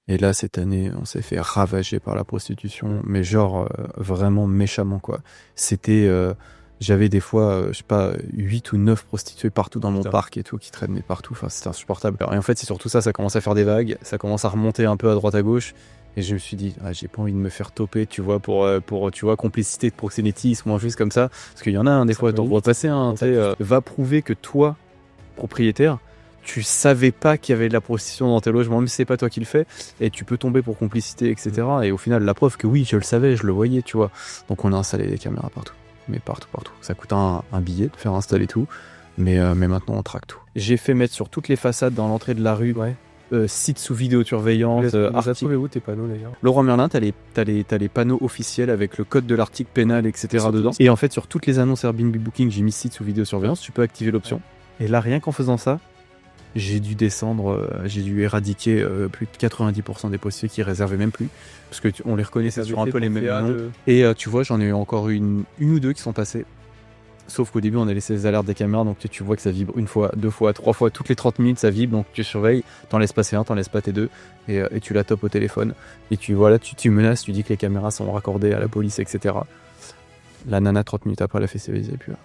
Et là, cette année, on s'est fait ravager par la prostitution, mais genre vraiment méchamment, quoi. C'était, j'avais des fois, je sais pas, 8 ou 9 prostituées partout dans mon Putain. parc et tout, qui traînaient partout. Enfin, c'était insupportable. Et en fait, c'est surtout ça, ça commence à faire des vagues, ça commence à remonter un peu à droite à gauche. Et je me suis dit, ah, j'ai pas envie de me faire toper, tu vois, pour tu vois, complicité de proxénétisme ou un juste comme ça. Parce qu'il y en a, des Ça fois, peut t'en aller vois vite. passer, tu sais, va prouver que toi, propriétaire, tu savais pas qu'il y avait de la prostitution dans tes logements, même si c'est pas toi qui le fais, et tu peux tomber pour complicité, etc. Et au final, la preuve que oui, je le savais, je le voyais, tu vois. Donc on a installé des caméras partout. Mais partout, partout. Ça coûte un billet de faire installer tout, mais maintenant on traque tout. J'ai fait mettre sur toutes les façades dans l'entrée de la rue, Ouais. sites sous vidéosurveillance, Tu les as articles. trouvés où tes panneaux d'ailleurs? Leroy Merlin, t'as les panneaux officiels avec le code de l'article pénal, etc. Surtout dedans. ça. Et en fait, sur toutes les annonces Airbnb Booking, j'ai mis site sous vidéosurveillance, tu peux activer l'option. Et là, rien qu'en faisant ça, j'ai dû descendre, j'ai dû éradiquer plus de 90% des prostituées qui réservaient même plus, parce que on les reconnaissait sur un peu les mêmes noms. Et tu vois, j'en ai eu encore une ou deux qui sont passées. Sauf qu'au début, on a laissé les alertes des caméras, donc tu vois que ça vibre une fois, deux fois, trois fois, toutes les 30 minutes, ça vibre, donc tu surveilles, t'en laisses passer un, t'en laisses pas tes deux, et tu la topes au téléphone. Et tu menaces, tu dis que les caméras sont raccordées à la police, etc. La nana, 30 minutes après, elle a fait ses valises, elle est plus là.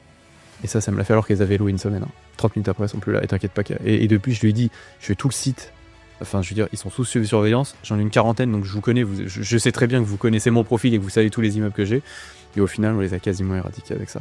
Et ça me l'a fait alors qu'elles avaient loué une semaine. 30 minutes après, elles sont plus là, et t'inquiète pas. Et depuis, je lui ai dit, je fais tout le site. Enfin, je veux dire, ils sont sous surveillance. J'en ai une quarantaine, donc je vous connais. Je sais très bien que vous connaissez mon profil et que vous savez tous les immeubles que j'ai. Et au final, on les a quasiment éradiqués avec ça.